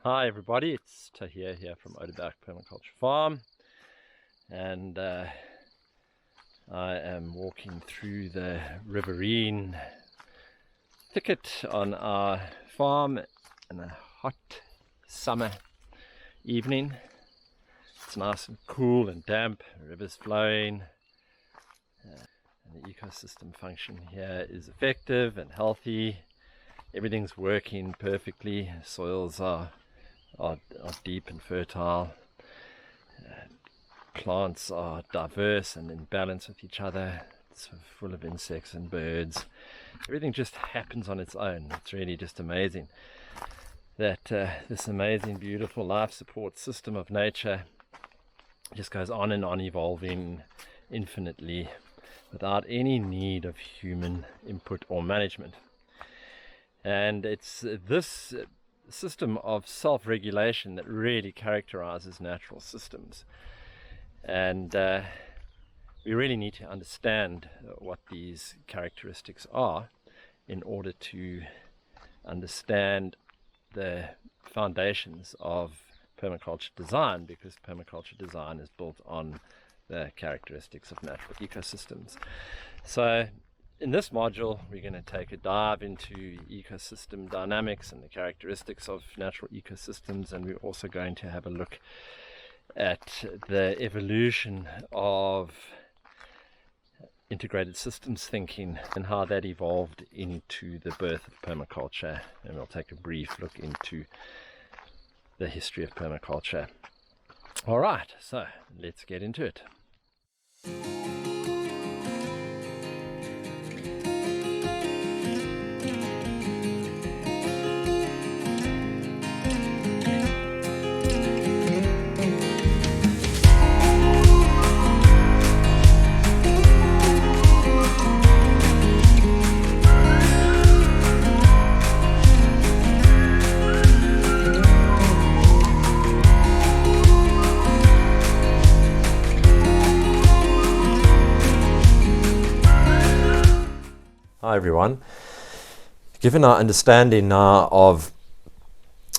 Hi everybody, it's Tahir here from Odeberg Permaculture Farm, and I am walking through the riverine thicket on our farm in a hot summer evening. It's nice and cool and damp, the river's flowing, and the ecosystem function here is effective and healthy. Everything's working perfectly, soils are deep and fertile. Plants are diverse and in balance with each other. It's full of insects and birds. Everything just happens on its own. It's really just amazing that this amazing, beautiful life support system of nature just goes on and on, evolving infinitely without any need of human input or management. And it's this system of self-regulation that really characterizes natural systems. And we really need to understand what these characteristics are in order to understand the foundations of permaculture design, because permaculture design is built on the characteristics of natural ecosystems. So in this module, we're going to take a dive into ecosystem dynamics and the characteristics of natural ecosystems, and we're also going to have a look at the evolution of integrated systems thinking and how that evolved into the birth of permaculture. And we'll take a brief look into the history of permaculture. All right, so let's get into it. Hi everyone. Given our understanding now of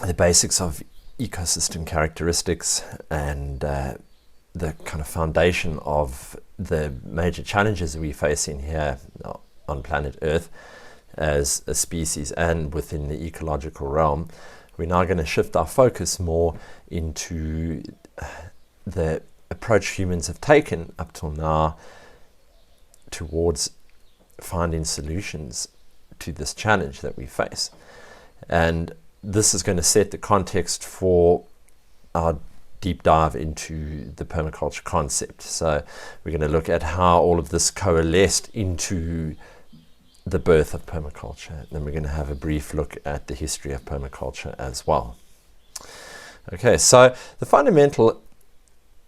the basics of ecosystem characteristics and the kind of foundation of the major challenges we're facing here on planet Earth as a species and within the ecological realm, we're now going to shift our focus more into the approach humans have taken up till now towards finding solutions to this challenge that we face. And this is going to set the context for our deep dive into the permaculture concept. So we're going to look at how all of this coalesced into the birth of permaculture. And then we're going to have a brief look at the history of permaculture as well. Okay, so the fundamental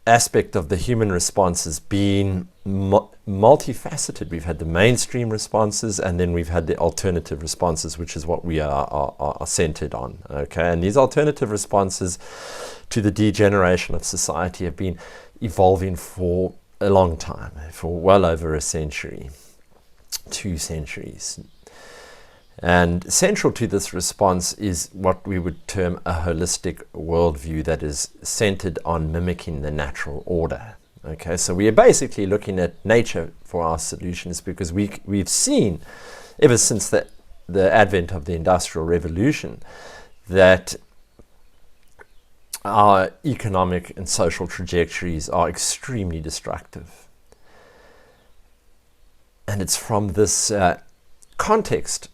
aspect of the human response has been multifaceted. We've had the mainstream responses, and then we've had the alternative responses, which is what we are centered on. Okay, and these alternative responses to the degeneration of society have been evolving for a long time, for well over a century, 2 centuries. And central to this response is what we would term a holistic worldview that is centered on mimicking the natural order. Okay, so we are basically looking at nature for our solutions, because we've seen ever since the advent of the Industrial Revolution that our economic and social trajectories are extremely destructive. And it's from this context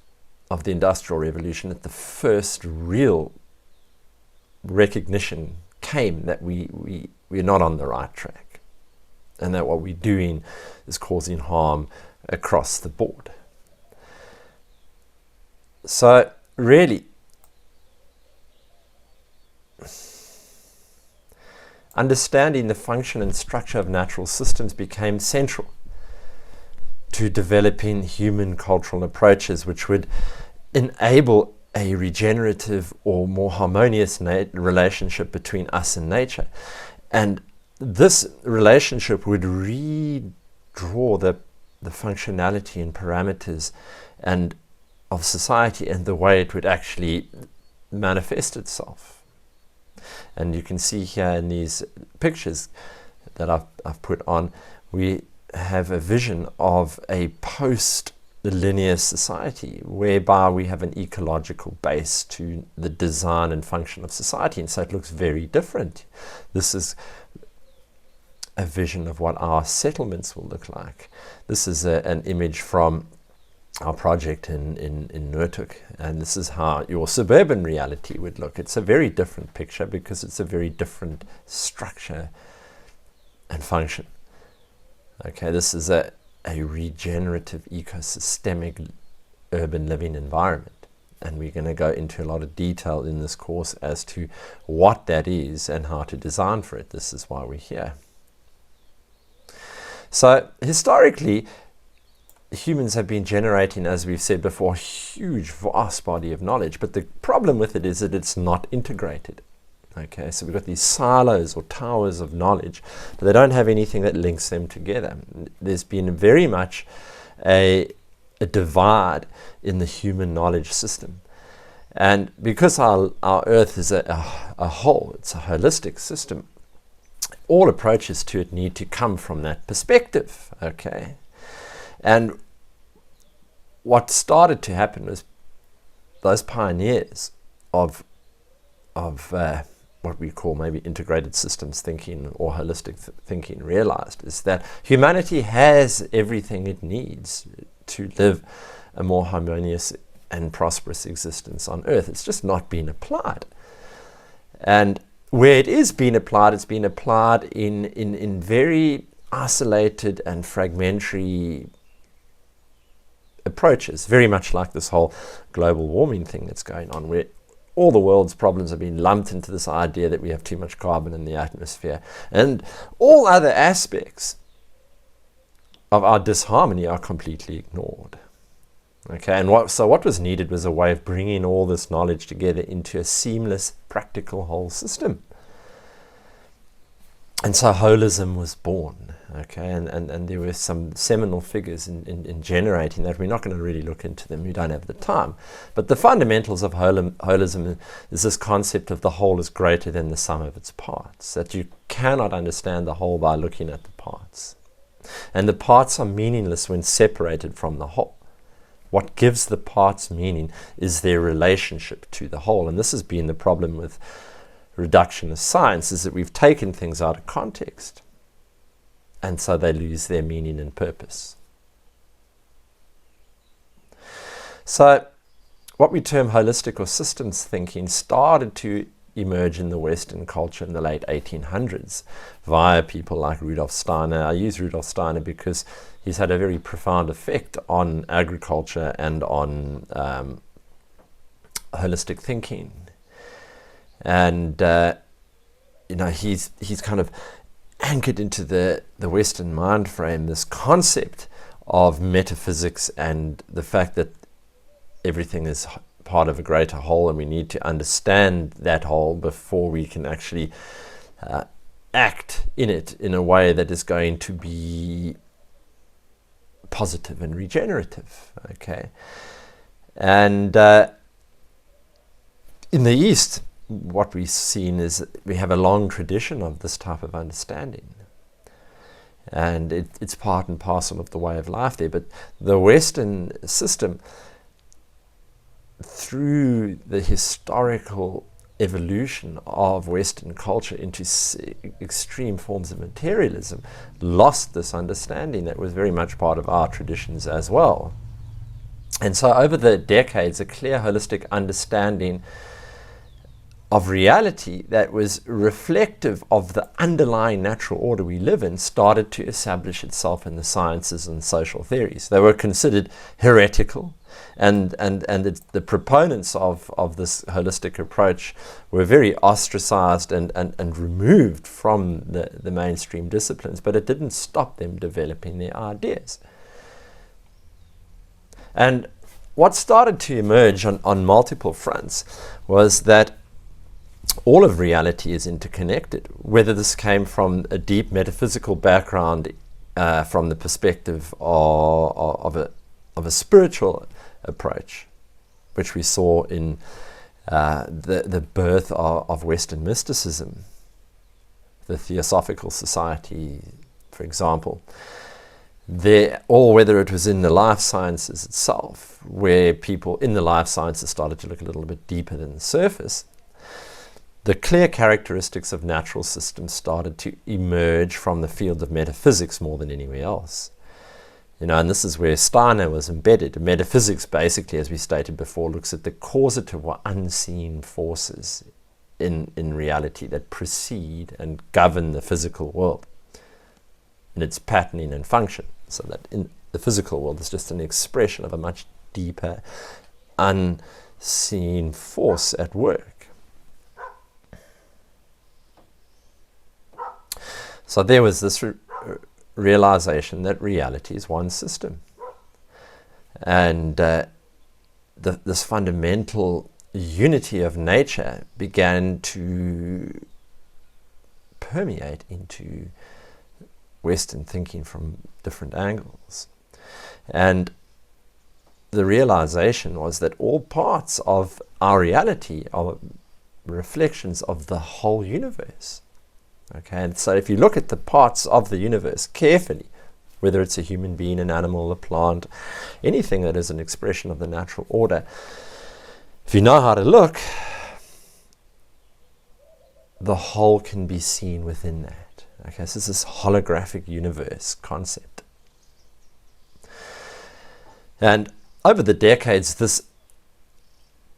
of the Industrial Revolution that the first real recognition came that we're not on the right track, and that what we're doing is causing harm across the board. So really, understanding the function and structure of natural systems became central to developing human cultural approaches which would enable a regenerative or more harmonious relationship between us and nature. And this relationship would redraw the functionality and parameters and of society and the way it would actually manifest itself. And you can see here in these pictures that I've put on, we have a vision of a post-linear society whereby we have an ecological base to the design and function of society, and so it looks very different. This is a vision of what our settlements will look like. This is an image from our project in Noordhoek, and this is how your suburban reality would look. It's a very different picture because it's a very different structure and function. Okay, this is a regenerative ecosystemic urban living environment, and we're going to go into a lot of detail in this course as to what that is and how to design for it. This is why we're here. So historically, humans have been generating, as we've said before, a huge, vast body of knowledge, but the problem with it is that it's not integrated. Okay, so we've got these silos or towers of knowledge, but they don't have anything that links them together. There's been very much a divide in the human knowledge system. And because our Earth is a whole, it's a holistic system, all approaches to it need to come from that perspective, okay? And what started to happen was those pioneers of what we call maybe integrated systems thinking or holistic thinking realized is that humanity has everything it needs to live a more harmonious and prosperous existence on Earth. It's just not been applied. And where it is being applied, it's been applied in very isolated and fragmentary approaches, very much like this whole global warming thing that's going on, where all the world's problems have been lumped into this idea that we have too much carbon in the atmosphere, and all other aspects of our disharmony are completely ignored. Okay, and what was needed was a way of bringing all this knowledge together into a seamless, practical whole system. And so holism was born. Okay, and there were some seminal figures in generating that. We're not going to really look into them, we don't have the time. But the fundamentals of holism is this concept of the whole is greater than the sum of its parts, that you cannot understand the whole by looking at the parts. And the parts are meaningless when separated from the whole. What gives the parts meaning is their relationship to the whole. And this has been the problem with reductionist science, is that we've taken things out of context, and so they lose their meaning and purpose. So what we term holistic or systems thinking started to emerge in the Western culture in the late 1800s via people like Rudolf Steiner. I use Rudolf Steiner because he's had a very profound effect on agriculture and on holistic thinking. And he's kind of anchored into the Western mind frame this concept of metaphysics and the fact that everything is part of a greater whole, and we need to understand that whole before we can actually act in it in a way that is going to be positive and regenerative. Okay, and in the East, what we've seen is we have a long tradition of this type of understanding, and it's part and parcel of the way of life there. But the Western system, through the historical evolution of Western culture into extreme forms of materialism, lost this understanding that was very much part of our traditions as well. And so over the decades, a clear holistic understanding of reality that was reflective of the underlying natural order we live in started to establish itself in the sciences and social theories. They were considered heretical, and the proponents of this holistic approach were very ostracized and removed from the mainstream disciplines, but it didn't stop them developing their ideas. And what started to emerge on multiple fronts was that all of reality is interconnected, whether this came from a deep metaphysical background, from the perspective of a spiritual approach, which we saw in the birth of Western mysticism, the Theosophical Society, for example, or whether it was in the life sciences itself, where people in the life sciences started to look a little bit deeper than the surface, the clear characteristics of natural systems started to emerge from the field of metaphysics more than anywhere else. And this is where Steiner was embedded. Metaphysics, basically, as we stated before, looks at the causative or unseen forces in reality that precede and govern the physical world in its patterning and function. So that in the physical world is just an expression of a much deeper, unseen force at work. So there was this realization that reality is one system. And this fundamental unity of nature began to permeate into Western thinking from different angles. And the realization was that all parts of our reality are reflections of the whole universe. Okay, and so if you look at the parts of the universe carefully, whether it's a human being, an animal, a plant, anything that is an expression of the natural order, if you know how to look, the whole can be seen within that. Okay, so this is holographic universe concept. And over the decades, this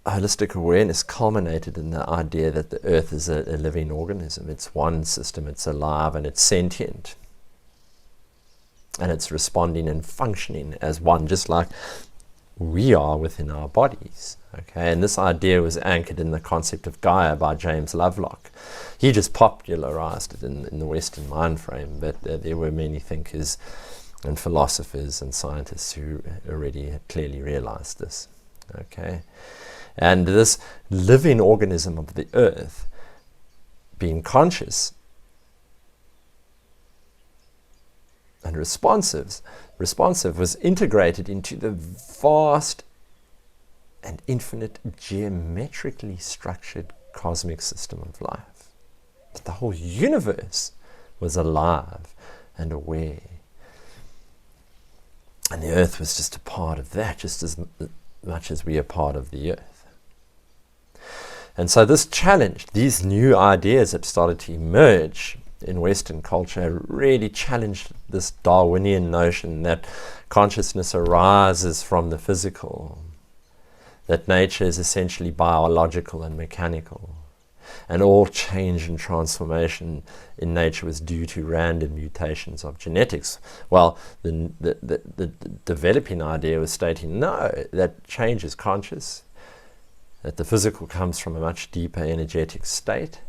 holistic awareness culminated in the idea that the earth is a living organism. It's one system, it's alive, and it's sentient. And it's responding and functioning as one, just like we are within our bodies. Okay, and this idea was anchored in the concept of Gaia by James Lovelock. He just popularized it in the Western mind frame, but there were many thinkers and philosophers and scientists who already had clearly realized this. Okay. And this living organism of the earth, being conscious and responsive, was integrated into the vast and infinite geometrically structured cosmic system of life. That the whole universe was alive and aware. And the earth was just a part of that, just as much as we are part of the earth. And so this challenged, these new ideas that started to emerge in Western culture really challenged this Darwinian notion that consciousness arises from the physical, that nature is essentially biological and mechanical, and all change and transformation in nature was due to random mutations of genetics. Well, the developing idea was stating, no, that change is conscious, that the physical comes from a much deeper energetic state,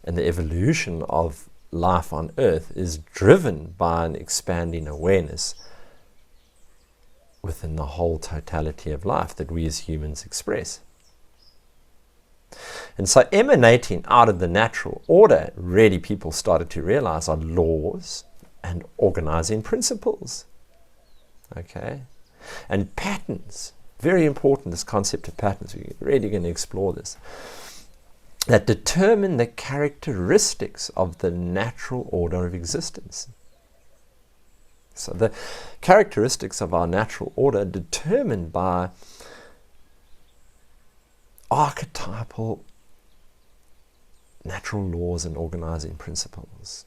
and the evolution of life on Earth is driven by an expanding awareness within the whole totality of life that we as humans express. And so emanating out of the natural order, really people started to realize, are laws and organizing principles. Okay? And patterns. Very important, this concept of patterns. We're really going to explore this. That determine the characteristics of the natural order of existence. So the characteristics of our natural order are determined by archetypal natural laws and organizing principles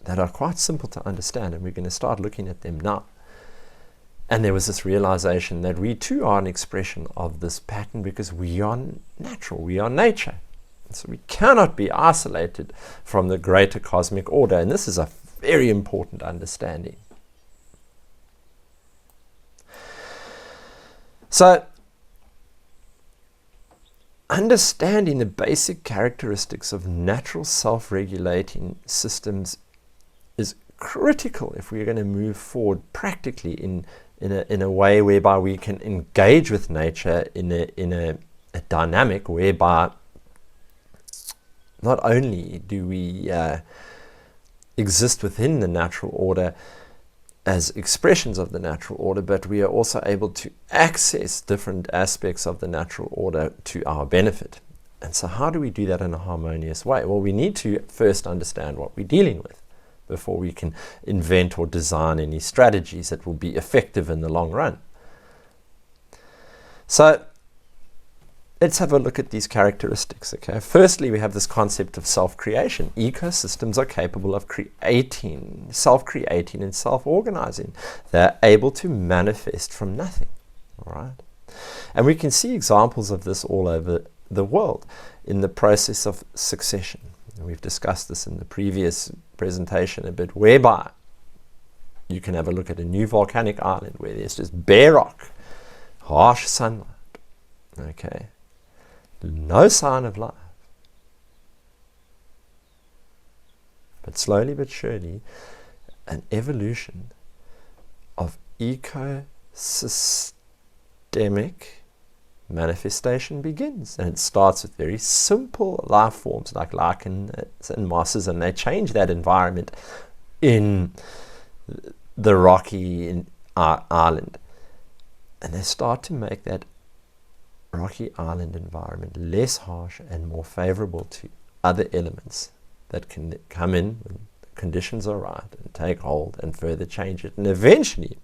that are quite simple to understand, and we're going to start looking at them now. And there was this realization that we too are an expression of this pattern because we are natural, we are nature. And so we cannot be isolated from the greater cosmic order, and this is a very important understanding. So, understanding the basic characteristics of natural self-regulating systems is critical if we're going to move forward practically in a way whereby we can engage with nature in a dynamic whereby not only do we exist within the natural order as expressions of the natural order, but we are also able to access different aspects of the natural order to our benefit. And so how do we do that in a harmonious way? Well, we need to first understand what we're dealing with before we can invent or design any strategies that will be effective in the long run. So let's have a look at these characteristics. Okay, firstly, we have this concept of self-creation. Ecosystems are capable of creating, self-creating and self-organizing. They're able to manifest from nothing. All right, and we can see examples of this all over the world in the process of succession. And we've discussed this in the previous presentation a bit, whereby you can have a look at a new volcanic island where there's just bare rock, harsh sunlight. Okay. No sign of life. But slowly but surely, an evolution of ecosystemic manifestation begins. And it starts with very simple life forms like lichens and mosses, and they change that environment in the rocky island. And they start to make that rocky island environment less harsh and more favorable to other elements that can come in when the conditions are right and take hold and further change it. And eventually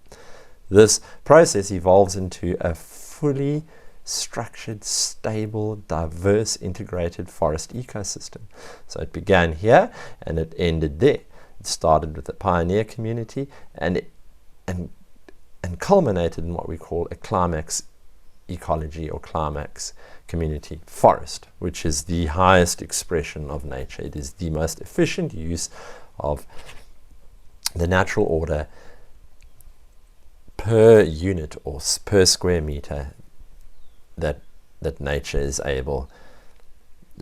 this process evolves into a fully structured, stable, diverse, integrated forest ecosystem. So it began here and it ended there. It started with the pioneer community and culminated in what we call a climax ecology or climax community forest, which is the highest expression of nature. It is the most efficient use of the natural order per unit or per square meter that nature is able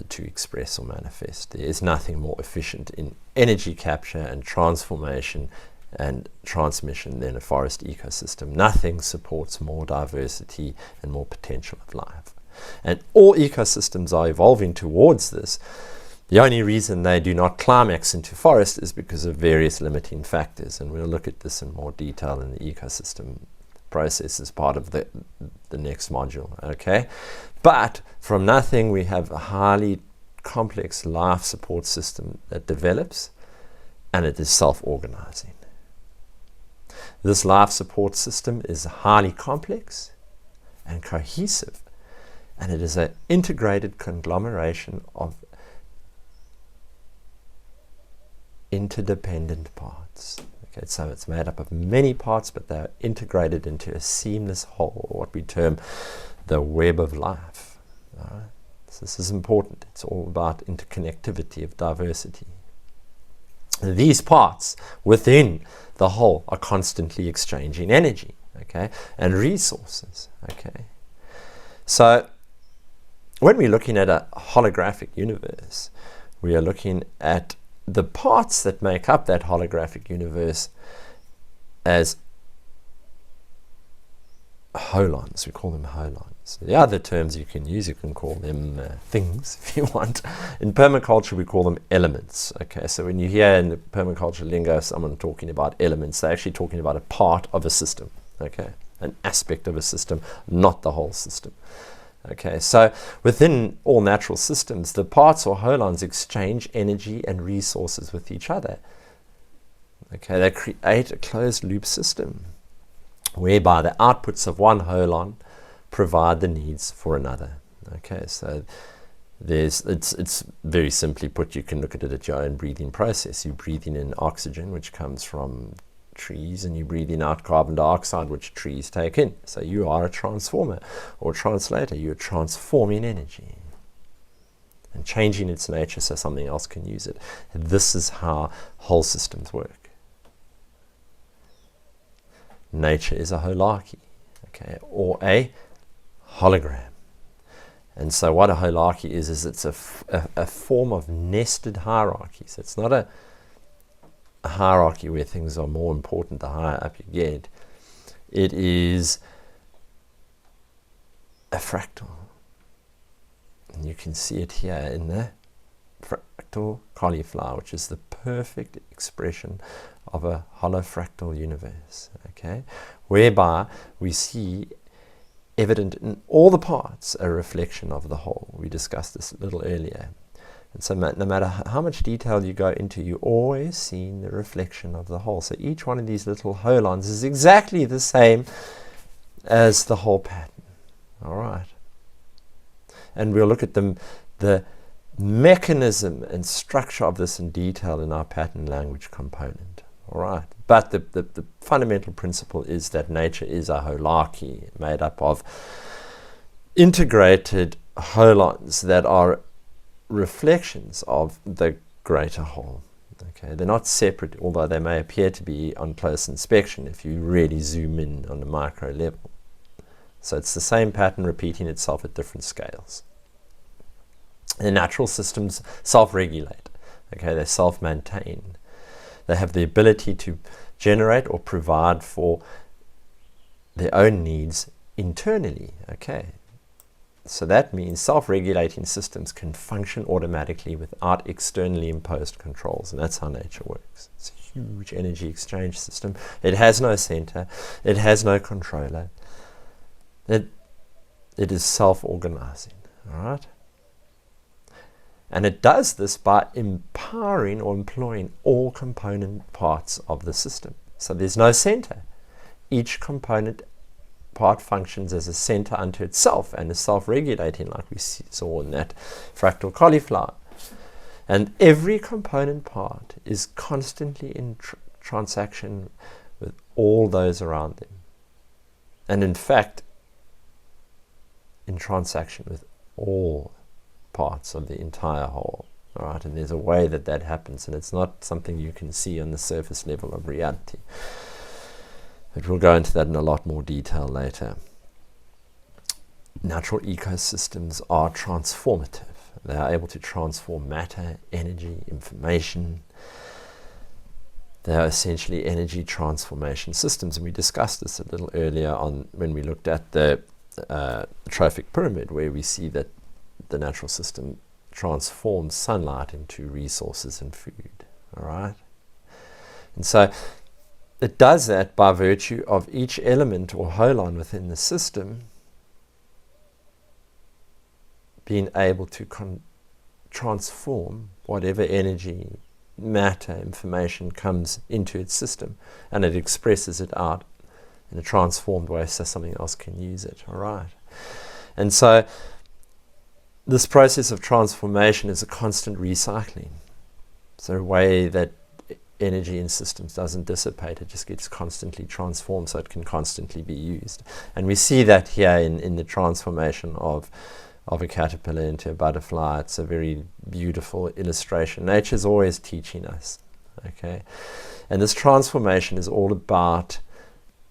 to express or manifest. There is nothing more efficient in energy capture and transformation and transmission than a forest ecosystem. Nothing supports more diversity and more potential of life. And all ecosystems are evolving towards this. The only reason they do not climax into forest is because of various limiting factors, and we'll look at this in more detail in the ecosystem process as part of the next module. Okay, but from nothing we have a highly complex life support system that develops, and it is self-organizing. This life support system is highly complex and cohesive, and it is an integrated conglomeration of interdependent parts. Okay, so it's made up of many parts, but they're integrated into a seamless whole, or what we term the web of life. All right? So this is important. It's all about interconnectivity of diversity. These parts within the whole are constantly exchanging energy, okay, and resources, okay. So when we're looking at a holographic universe, we are looking at the parts that make up that holographic universe as holons. We call them holons. The other terms you can use, you can call them things if you want. In permaculture, we call them elements. Okay, so when you hear in the permaculture lingo someone talking about elements, they're actually talking about a part of a system. Okay, an aspect of a system, not the whole system. Okay, so within all natural systems, the parts or holons exchange energy and resources with each other. Okay, they create a closed loop system whereby the outputs of one holon provide the needs for another. Okay, so it's very simply put, you can look at it at your own breathing process. You're breathing in oxygen, which comes from trees, and you're breathing out carbon dioxide, which trees take in. So you are a transformer or translator. You're transforming energy and changing its nature so something else can use it. And this is how whole systems work. Nature is a holarchy, okay, or a hologram. And so what a holarchy is it's a form of nested hierarchies. It's not a hierarchy where things are more important the higher up you get. It is a fractal. And you can see it here in the fractal cauliflower, which is the perfect expression of a holofractal universe, okay, whereby we see evident in all the parts a reflection of the whole. We discussed this a little earlier. And so no matter how much detail you go into, you always see the reflection of the whole. So each one of these little holons is exactly the same as the whole pattern. All right. And we'll look at the mechanism and structure of this in detail in our pattern language component. All right. But the fundamental principle is that nature is a holarchy made up of integrated holons that are reflections of the greater whole. Okay, they're not separate, although they may appear to be on close inspection if you really zoom in on a micro level. So it's the same pattern repeating itself at different scales. The natural systems self-regulate. Okay, they self-maintain. They have the ability to generate or provide for their own needs internally. Okay. So that means self-regulating systems can function automatically without externally imposed controls, and that's how nature works. It's a huge energy exchange system. It has no center. It has no controller. It is self-organizing, all right? And it does this by empowering or employing all component parts of the system. So there's no center. Each component part functions as a center unto itself and is self-regulating, like we saw in that fractal cauliflower. And every component part is constantly in transaction with all those around them. And in fact, in transaction with all parts of the entire whole. All right, and there's a way that that happens, and it's not something you can see on the surface level of reality. But we'll go into that in a lot more detail later. Natural ecosystems are transformative. They are able to transform matter, energy, information. They are essentially energy transformation systems, and we discussed this a little earlier on when we looked at the trophic pyramid, where we see that the natural system transforms sunlight into resources and food. All right? And so it does that by virtue of each element or holon within the system being able to transform whatever energy, matter, information comes into its system, and it expresses it out in a transformed way so something else can use it. All right? And so this process of transformation is a constant recycling. So a way that energy in systems doesn't dissipate, it just gets constantly transformed so it can constantly be used. And we see that here in the transformation of a caterpillar into a butterfly. It's a very beautiful illustration. Nature's always teaching us. Okay? And this transformation is all about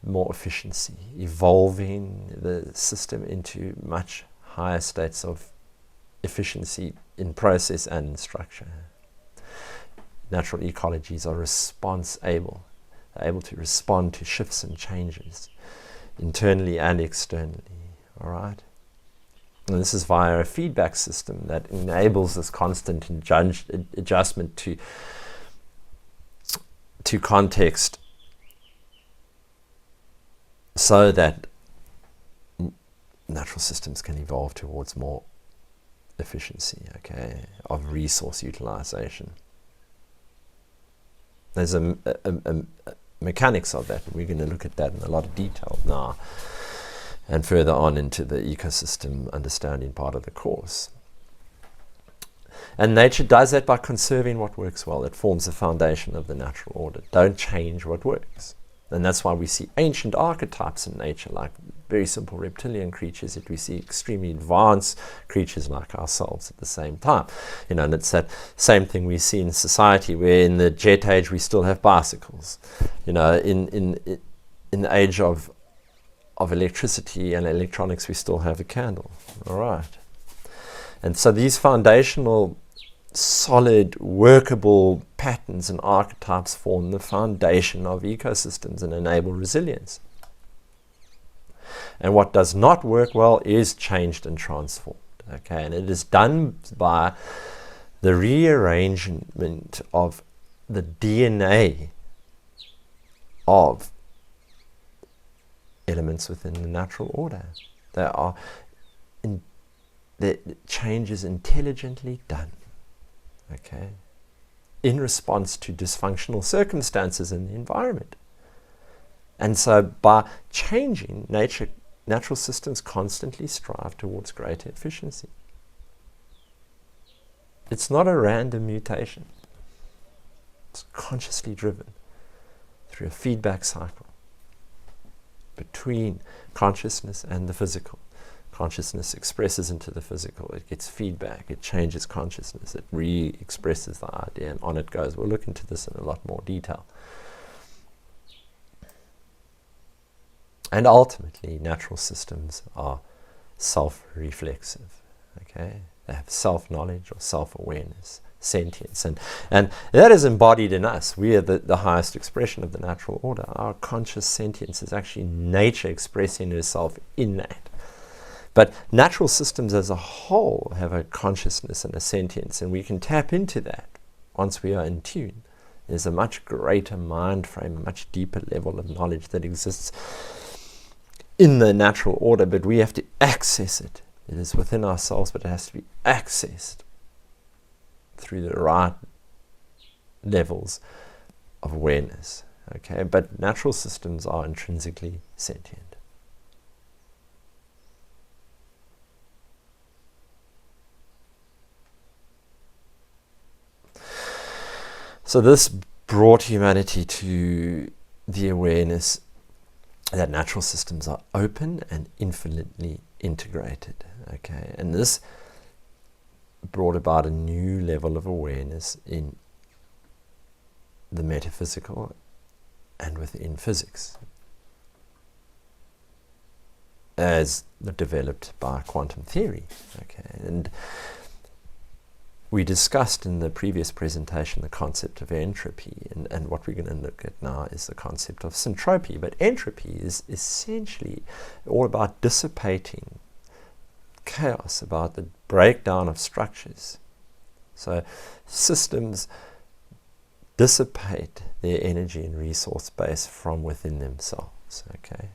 more efficiency, evolving the system into much higher states of efficiency in process and in structure. Natural ecologies are able to respond to shifts and changes, internally and externally. All right? And this is via a feedback system that enables this constant adjustment to context, so that natural systems can evolve towards more efficiency, okay, of resource utilization. There's a mechanics of that. We're going to look at that in a lot of detail now, and further on into the ecosystem understanding part of the course. And nature does that by conserving what works well. It forms the foundation of the natural order. Don't change what works. And that's why we see ancient archetypes in nature, like very simple reptilian creatures, yet we see extremely advanced creatures like ourselves at the same time. You know, and it's that same thing we see in society, where in the jet age we still have bicycles. You know, in the age of electricity and electronics, we still have a candle. All right. And so these foundational, solid, workable patterns and archetypes form the foundation of ecosystems and enable resilience. And what does not work well is changed and transformed. Okay, and it is done by the rearrangement of the DNA of elements within the natural order. The change is intelligently done, okay, in response to dysfunctional circumstances in the environment. And so by changing, natural systems constantly strive towards greater efficiency. It's not a random mutation. It's consciously driven through a feedback cycle between consciousness and the physical. Consciousness expresses into the physical, it gets feedback, it changes consciousness, it re-expresses the idea, and on it goes. We'll look into this in a lot more detail. And ultimately, natural systems are self-reflexive, okay? They have self-knowledge or self-awareness, sentience, and that is embodied in us. We are the highest expression of the natural order. Our conscious sentience is actually nature expressing itself in that. But natural systems as a whole have a consciousness and a sentience, and we can tap into that once we are in tune. There's a much greater mind frame, a much deeper level of knowledge that exists in the natural order, but we have to access it. It is within ourselves, but it has to be accessed through the right levels of awareness. Okay, but natural systems are intrinsically sentient. So this brought humanity to the awareness that natural systems are open and infinitely integrated. Okay, and this brought about a new level of awareness in the metaphysical and within physics, as developed by quantum theory. Okay, and we discussed in the previous presentation the concept of entropy, and what we're going to look at now is the concept of syntropy. But entropy is essentially all about dissipating chaos, about the breakdown of structures. So systems dissipate their energy and resource base from within themselves, okay?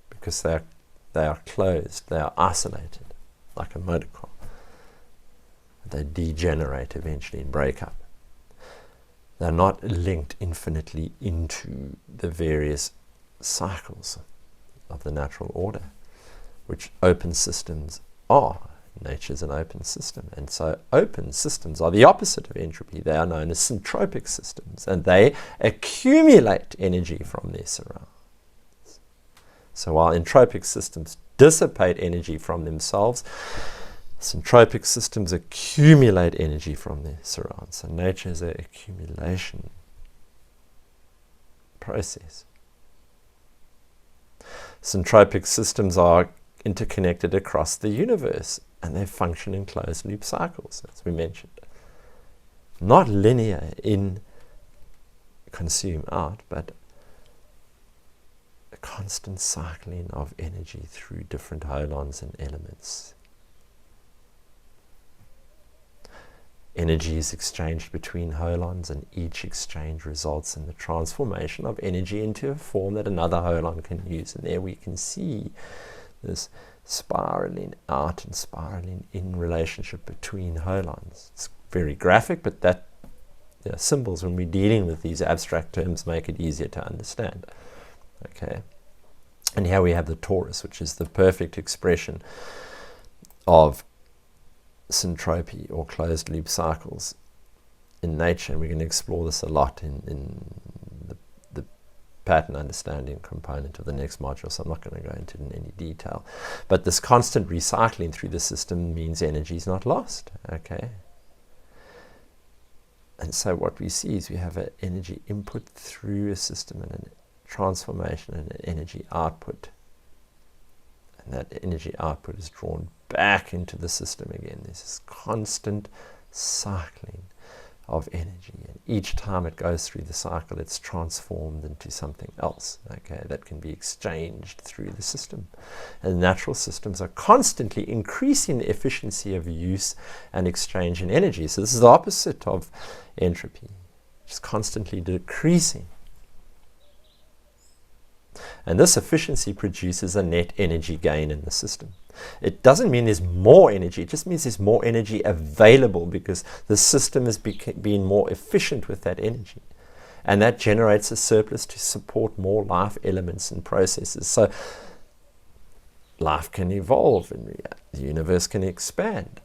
Because they are closed, they are isolated, like a motor car. They degenerate eventually and break up. They're not linked infinitely into the various cycles of the natural order, which open systems are. Nature's an open system, and so open systems are the opposite of entropy. They are known as syntropic systems, and they accumulate energy from their surroundings. So while entropic systems dissipate energy from themselves, syntropic systems accumulate energy from their surrounds. So nature is an accumulation process. Syntropic systems are interconnected across the universe, and they function in closed loop cycles, as we mentioned. Not linear in consume out, but a constant cycling of energy through different holons and elements. Energy is exchanged between holons, and each exchange results in the transformation of energy into a form that another holon can use. And there we can see this spiraling out and spiraling in relationship between holons. It's very graphic, but that symbols, when we're dealing with these abstract terms, make it easier to understand. Okay, and here we have the torus, which is the perfect expression of syntropy or closed loop cycles in nature, and we're going to explore this a lot in the pattern understanding component of the next module, so I'm not going to go into it in any detail. But this constant recycling through the system means energy is not lost. Okay, and so what we see is we have an energy input through a system and a transformation and an energy output, and that energy output is drawn back into the system again. There's this constant cycling of energy. And each time it goes through the cycle, it's transformed into something else, okay, that can be exchanged through the system. And natural systems are constantly increasing the efficiency of use and exchange in energy. So this is the opposite of entropy, just constantly decreasing. And this efficiency produces a net energy gain in the system. It doesn't mean there's more energy, it just means there's more energy available because the system is being more efficient with that energy. And that generates a surplus to support more life elements and processes. So life can evolve, and the universe can expand.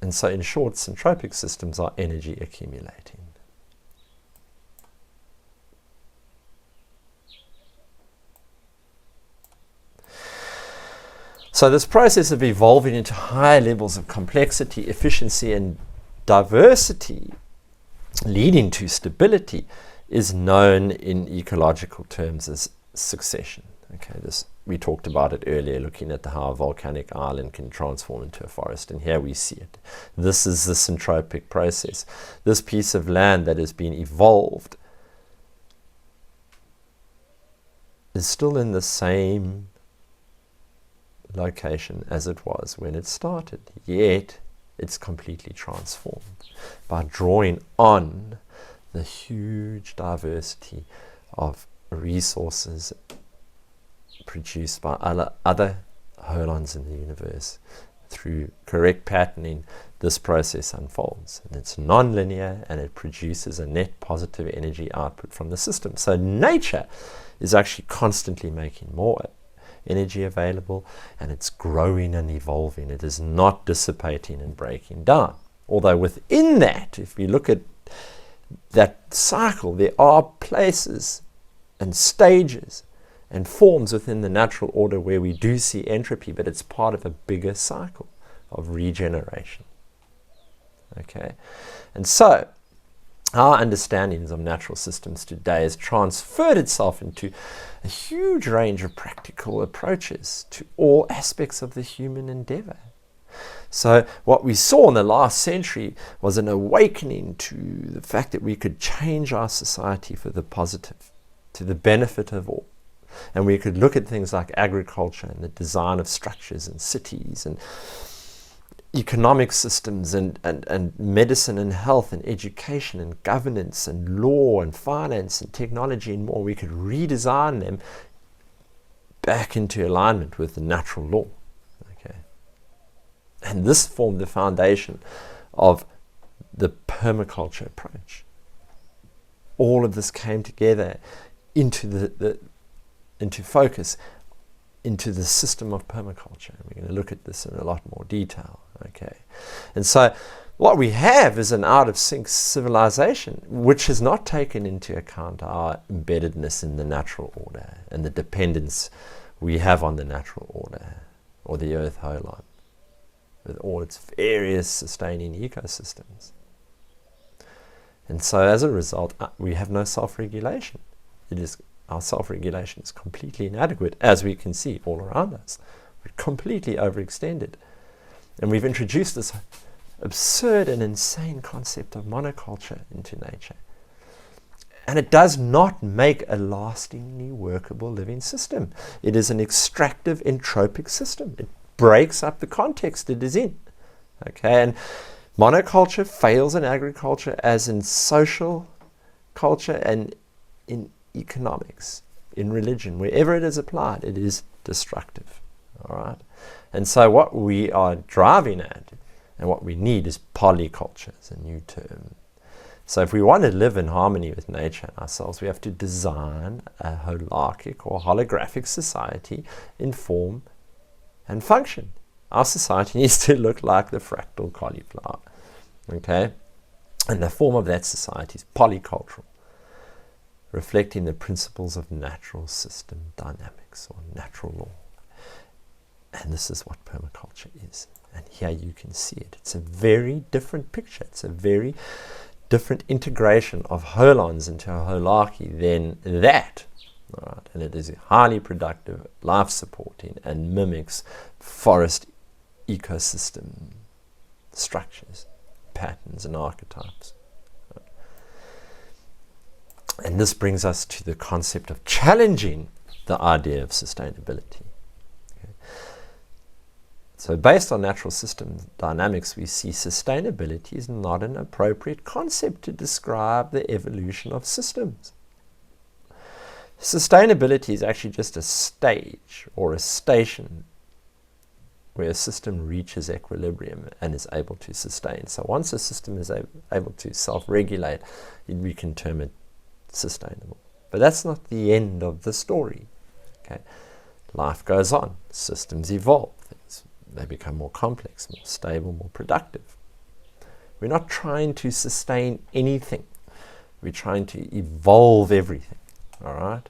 And so in short, syntropic systems are energy accumulating. So this process of evolving into higher levels of complexity, efficiency, and diversity, leading to stability, is known in ecological terms as succession. Okay, we talked about it earlier, looking at how a volcanic island can transform into a forest, and here we see it. This is the syntropic process. This piece of land that has been evolved is still in the same location as it was when it started, yet it's completely transformed by drawing on the huge diversity of resources produced by other holons in the universe. Through correct patterning, this process unfolds, and it's non-linear, and it produces a net positive energy output from the system. So nature is actually constantly making more energy available, and it's growing and evolving. It is not dissipating and breaking down. Although within that, if we look at that cycle, there are places and stages and forms within the natural order where we do see entropy, but it's part of a bigger cycle of regeneration. Okay, and so our understandings of natural systems today has transferred itself into a huge range of practical approaches to all aspects of the human endeavor. So what we saw in the last century was an awakening to the fact that we could change our society for the positive, to the benefit of all. And we could look at things like agriculture and the design of structures and cities and economic systems and medicine and health and education and governance and law and finance and technology and more. We could redesign them back into alignment with the natural law. Okay, and this formed the foundation of the permaculture approach. All of this came together into into focus into the system of permaculture. We're going to look at this in a lot more detail. Okay, and so what we have is an out-of-sync civilization which has not taken into account our embeddedness in the natural order and the dependence we have on the natural order, or the earth holon, with all its various sustaining ecosystems. And so as a result, we have no self-regulation. Our self-regulation is completely inadequate, as we can see all around us. We're completely overextended. And we've introduced this absurd and insane concept of monoculture into nature. And it does not make a lastingly workable living system. It is an extractive, entropic system. It breaks up the context it is in. Okay, and monoculture fails in agriculture as in social culture and in economics, in religion. Wherever it is applied, it is destructive. All right. And so what we are driving at and what we need is polyculture, is a new term. So if we want to live in harmony with nature and ourselves, we have to design a holarchic or holographic society in form and function. Our society needs to look like the fractal cauliflower. Okay? And the form of that society is polycultural, reflecting the principles of natural system dynamics or natural law. And this is what permaculture is. And here you can see it. It's a very different picture. It's a very different integration of holons into a holarchy than that. All right. And it is highly productive, life-supporting, and mimics forest ecosystem structures. patterns and archetypes. And this brings us to the concept of challenging the idea of sustainability. Okay. So based on natural system dynamics, we see sustainability is not an appropriate concept to describe the evolution of systems. Sustainability is actually just a stage or a station where a system reaches equilibrium and is able to sustain. So once a system is able to self-regulate, we can term it sustainable. But that's not the end of the story. Okay, life goes on, systems evolve, they become more complex, more stable, more productive. We're not trying to sustain anything. We're trying to evolve everything. All right?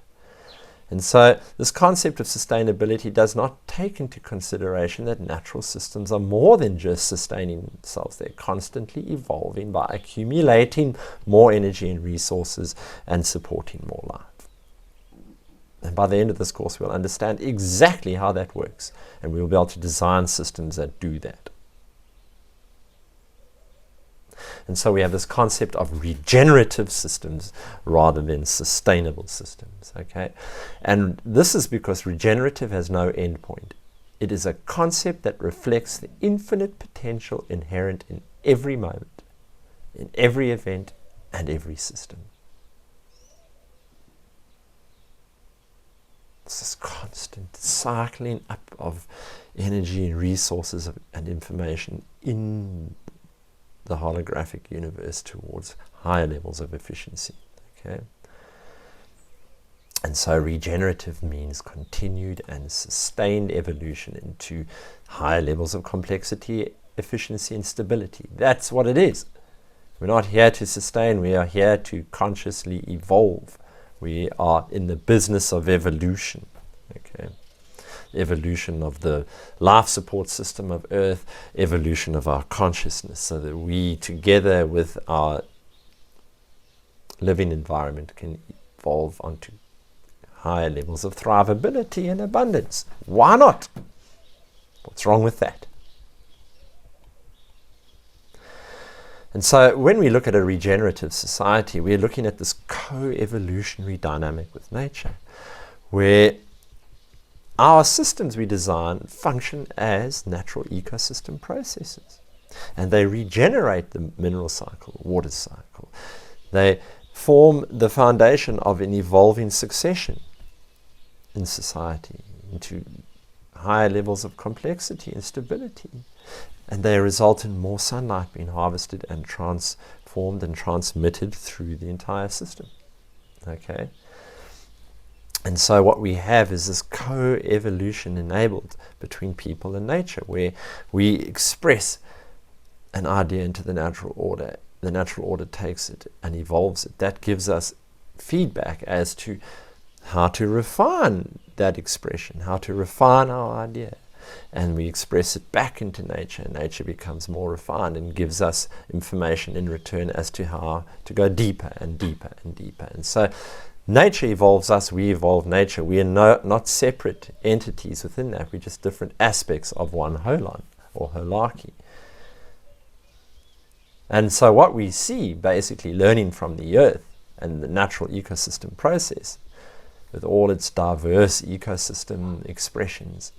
And so this concept of sustainability does not take into consideration that natural systems are more than just sustaining themselves. They're constantly evolving by accumulating more energy and resources and supporting more life. And by the end of this course, we'll understand exactly how that works, and we'll be able to design systems that do that. And so we have this concept of regenerative systems rather than sustainable systems, okay? And this is because regenerative has no end point. It is a concept that reflects the infinite potential inherent in every moment, in every event, and every system. It's this constant cycling up of energy and resources and information in the holographic universe towards higher levels of efficiency. Okay? And so regenerative means continued and sustained evolution into higher levels of complexity, efficiency, and stability. That's what it is. We're not here to sustain, we are here to consciously evolve. We are in the business of evolution. Okay? Evolution of the life support system of Earth, evolution of our consciousness, so that we, together with our living environment, can evolve onto higher levels of thrivability and abundance. Why not? What's wrong with that? And so when we look at a regenerative society, we're looking at this co-evolutionary dynamic with nature, where our systems we design function as natural ecosystem processes. And they regenerate the mineral cycle, water cycle. They form the foundation of an evolving succession in society into higher levels of complexity and stability. And they result in more sunlight being harvested and transformed and transmitted through the entire system. Okay? And so what we have is this co-evolution enabled between people and nature, where we express an idea into the natural order. The natural order takes it and evolves it. That gives us feedback as to how to refine that expression, how to refine our idea. And we express it back into nature, and nature becomes more refined and gives us information in return as to how to go deeper and deeper and deeper. And so nature evolves us, we evolve nature. We are not separate entities within that. We're just different aspects of one holon or holarchy. And so what we see, basically learning from the earth and the natural ecosystem process, with all its diverse ecosystem expressions,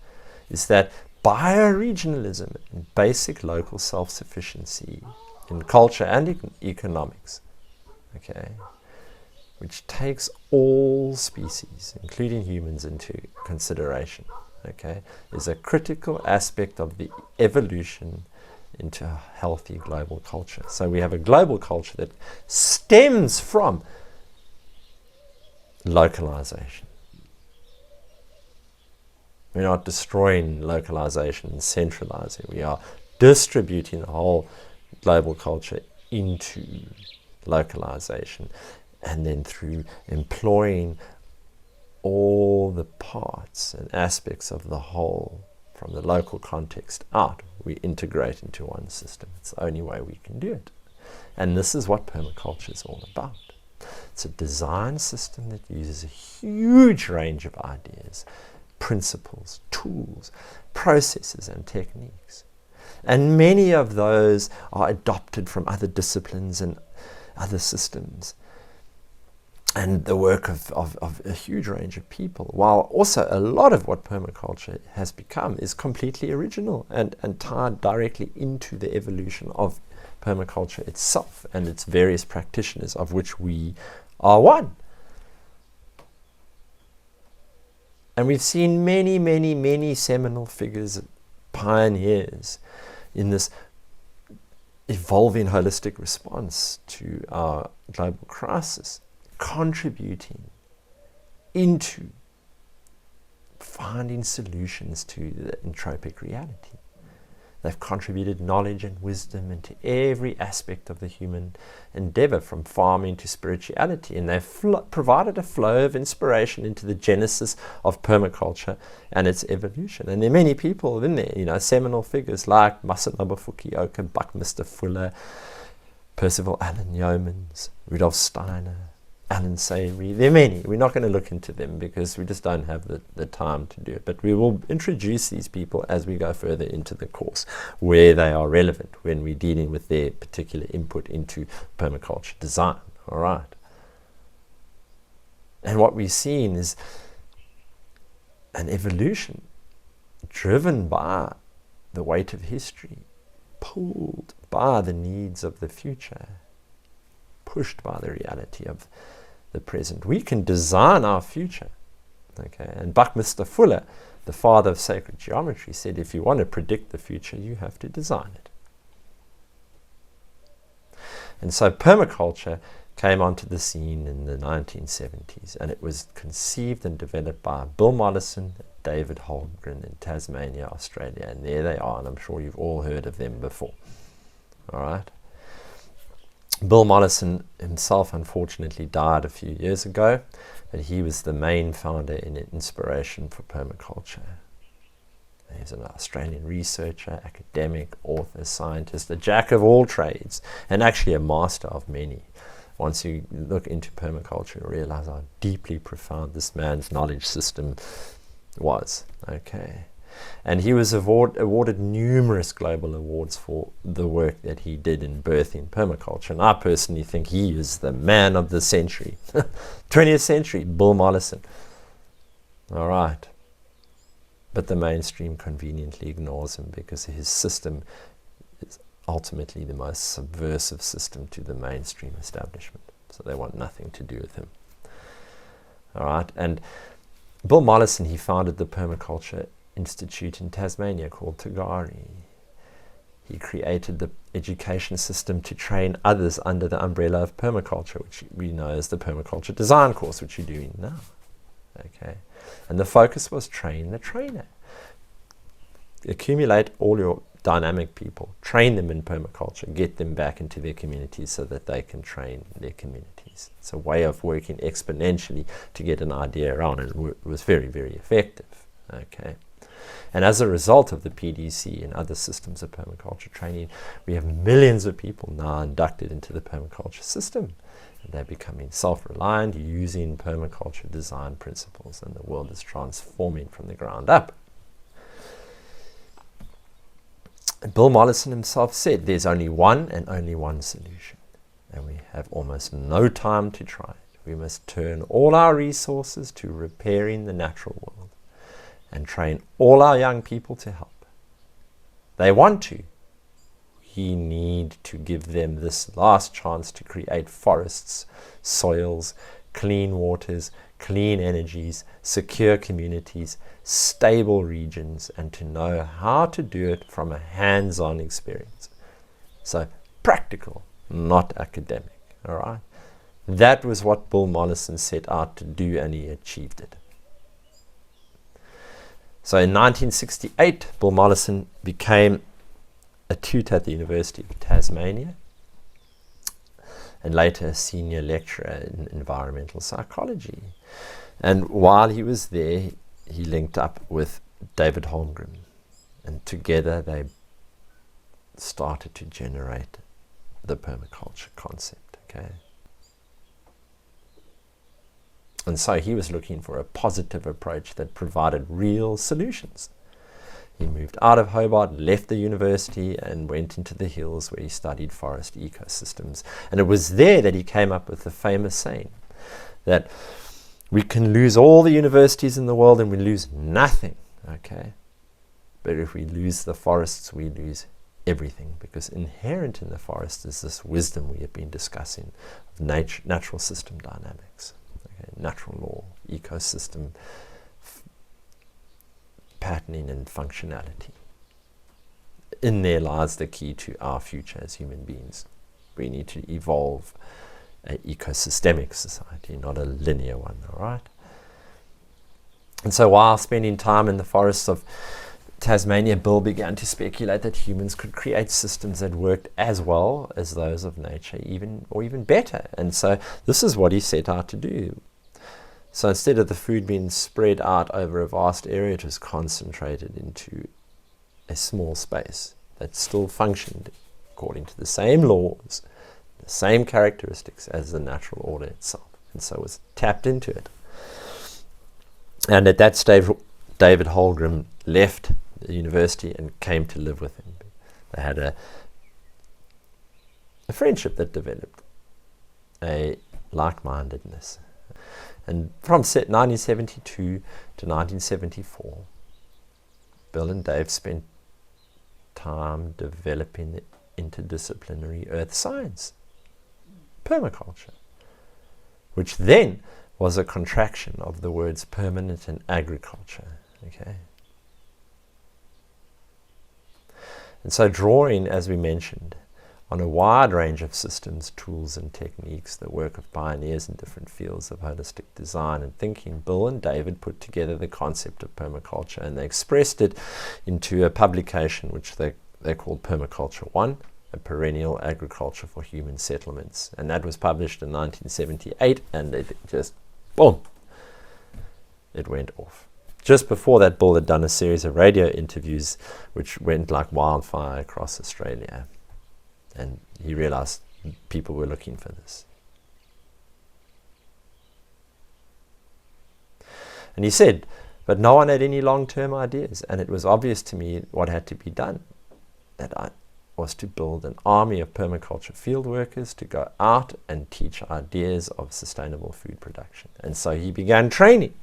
is that bioregionalism and basic local self-sufficiency in culture and economics, okay, which takes all species, including humans, into consideration, okay, is a critical aspect of the evolution into a healthy global culture. So we have a global culture that stems from localization. We're not destroying localization and centralizing. We are distributing the whole global culture into localization, and then through employing all the parts and aspects of the whole from the local context out, we integrate into one system. It's the only way we can do it. And this is what permaculture is all about. It's a design system that uses a huge range of ideas, principles, tools, processes, and techniques And many of those are adopted from other disciplines and other systems, and the work of a huge range of people, while also a lot of what permaculture has become is completely original and tied directly into the evolution of permaculture itself and its various practitioners, of which we are one. And we've seen many, many, many seminal figures, pioneers in this evolving holistic response to our global crisis, contributing into finding solutions to the entropic reality. They've contributed knowledge and wisdom into every aspect of the human endeavor, from farming to spirituality, and they've provided a flow of inspiration into the genesis of permaculture and its evolution. And there are many people in there, seminal figures like Masanobu Fukioka, Buckminster Fuller, Percival Allen Yeomans, Rudolf Steiner, Alan Savory. There are many. We're not going to look into them because we just don't have the time to do it. But we will introduce these people as we go further into the course, where they are relevant when we're dealing with their particular input into permaculture design. All right. And what we've seen is an evolution driven by the weight of history, pulled by the needs of the future, pushed by the reality of the present. We can design our future. Okay, and Buckminster Fuller, the father of sacred geometry, said if you want to predict the future, you have to design it. And so permaculture came onto the scene in the 1970s, and it was conceived and developed by Bill Mollison, David Holmgren in Tasmania, Australia, and there they are, and I'm sure you've all heard of them before. All right. Bill Mollison himself unfortunately died a few years ago, but he was the main founder and inspiration for permaculture. He's an Australian researcher, academic, author, scientist, a jack of all trades, and actually a master of many. Once you look into permaculture, you realize how deeply profound this man's knowledge system was. Okay. And he was awarded numerous global awards for the work that he did in birthing permaculture. And I personally think he is the man of the century. 20th century, Bill Mollison. All right. But the mainstream conveniently ignores him because his system is ultimately the most subversive system to the mainstream establishment. So they want nothing to do with him. All right. And Bill Mollison, he founded the Permaculture Institute in Tasmania called Tagari. He created the education system to train others under the umbrella of permaculture, which we know as the Permaculture Design Course, which you're doing now. Okay, and the focus was train the trainer. Accumulate all your dynamic people, train them in permaculture, get them back into their communities so that they can train their communities. It's a way of working exponentially to get an idea around, and it was very, very effective. Okay. And as a result of the PDC and other systems of permaculture training, we have millions of people now inducted into the permaculture system. And they're becoming self-reliant, using permaculture design principles, and the world is transforming from the ground up. And Bill Mollison himself said there's only one and only one solution, and we have almost no time to try it. We must turn all our resources to repairing the natural world and train all our young people to help. They want to. We need to give them this last chance to create forests, soils, clean waters, clean energies, secure communities, stable regions, and to know how to do it from a hands-on experience. So practical, not academic. All right? That was what Bill Mollison set out to do, and he achieved it. So in 1968, Bill Mollison became a tutor at the University of Tasmania, and later a senior lecturer in environmental psychology. And while he was there, he linked up with David Holmgren, and together they started to generate the permaculture concept. Okay. And so he was looking for a positive approach that provided real solutions. He moved out of Hobart, left the university, and went into the hills where he studied forest ecosystems. And it was there that he came up with the famous saying that we can lose all the universities in the world and we lose nothing, okay? But if we lose the forests, we lose everything, because inherent in the forest is this wisdom we have been discussing of natural system dynamics, okay? Natural law, ecosystem patterning and functionality. In there lies the key to our future as human beings. We need to evolve an ecosystemic society, not a linear one, all right? And so while spending time in the forests of Tasmania, Bill began to speculate that humans could create systems that worked as well as those of nature, even better. And so this is what he set out to do. So instead of the food being spread out over a vast area, it was concentrated into a small space that still functioned according to the same laws, the same characteristics as the natural order itself. And so was tapped into it. And at that stage, David Holmgren left the university and came to live with him. They had a friendship that developed, a like-mindedness. And from 1972 to 1974, Bill and Dave spent time developing the interdisciplinary earth science, permaculture, which then was a contraction of the words permanent and agriculture, okay? And so drawing, as we mentioned, on a wide range of systems, tools and techniques, the work of pioneers in different fields of holistic design and thinking, Bill and David put together the concept of permaculture, and they expressed it into a publication which they called Permaculture 1, a perennial agriculture for human settlements. And that was published in 1978, and it just, boom, it went off. Just before that, Bill had done a series of radio interviews which went like wildfire across Australia. And he realized people were looking for this. And he said, but no one had any long-term ideas. And it was obvious to me what had to be done. That I was to build an army of permaculture field workers to go out and teach ideas of sustainable food production. And so he began training.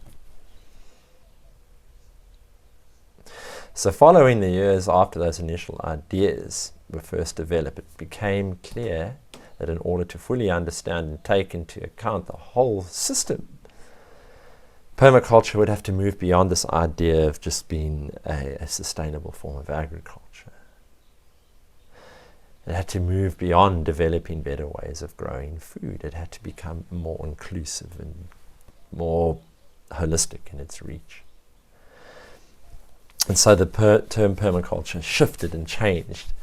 So following the years after those initial ideas were first developed, it became clear that in order to fully understand and take into account the whole system, permaculture would have to move beyond this idea of just being a sustainable form of agriculture. It had to move beyond developing better ways of growing food. It had to become more inclusive and more holistic in its reach. And so the term permaculture shifted and changed,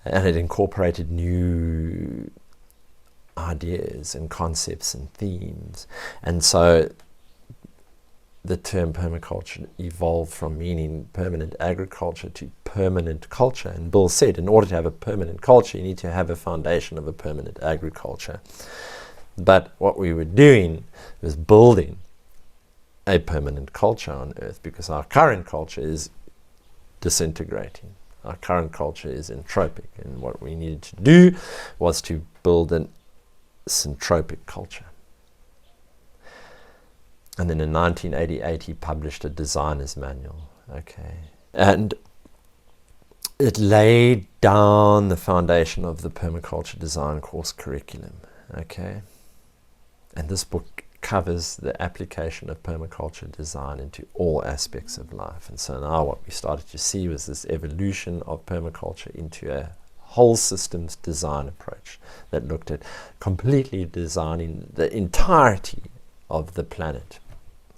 and it incorporated new ideas and concepts and themes. And so the term permaculture evolved from meaning permanent agriculture to permanent culture. And Bill said, in order to have a permanent culture, you need to have a foundation of a permanent agriculture. But what we were doing was building a permanent culture on Earth, because our current culture is disintegrating. Our current culture is entropic, and what we needed to do was to build an syntropic culture. And then in 1988 he published a designer's manual, okay, and it laid down the foundation of the permaculture design course curriculum, okay. And this book covers the application of permaculture design into all aspects of life. And so now what we started to see was this evolution of permaculture into a whole systems design approach that looked at completely designing the entirety of the planet,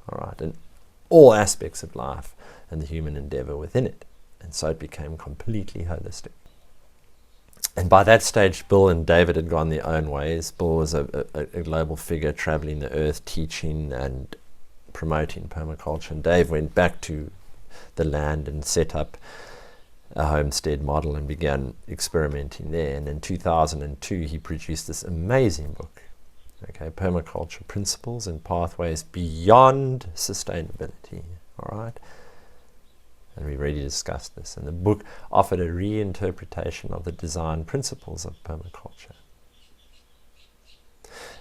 all right, and all aspects of life and the human endeavor within it. And so it became completely holistic. And by that stage, Bill and David had gone their own ways. Bill was a global figure traveling the earth, teaching and promoting permaculture. And Dave went back to the land and set up a homestead model and began experimenting there. And in 2002, he produced this amazing book, okay, Permaculture Principles and Pathways Beyond Sustainability, all right? And we already discussed this. And the book offered a reinterpretation of the design principles of permaculture.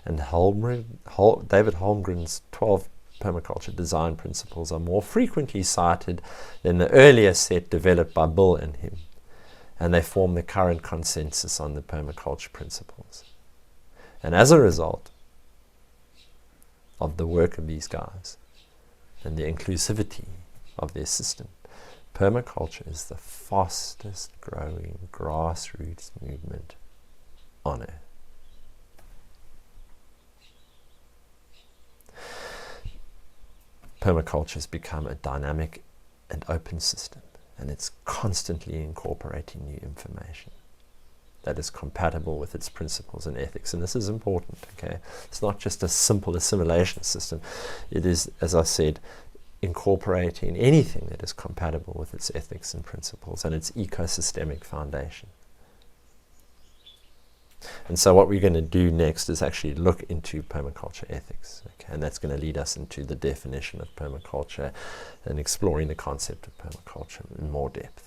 And David Holmgren's 12 permaculture design principles are more frequently cited than the earlier set developed by Bill and him. And they form the current consensus on the permaculture principles. And as a result of the work of these guys and the inclusivity of their system, permaculture is the fastest growing grassroots movement on earth. Permaculture has become a dynamic and open system, and it's constantly incorporating new information that is compatible with its principles and ethics. And this is important, okay? It's not just a simple assimilation system. It is, as I said, incorporating anything that is compatible with its ethics and principles and its ecosystemic foundation. And so what we're going to do next is actually look into permaculture ethics, okay? And that's going to lead us into the definition of permaculture and exploring the concept of permaculture in more depth.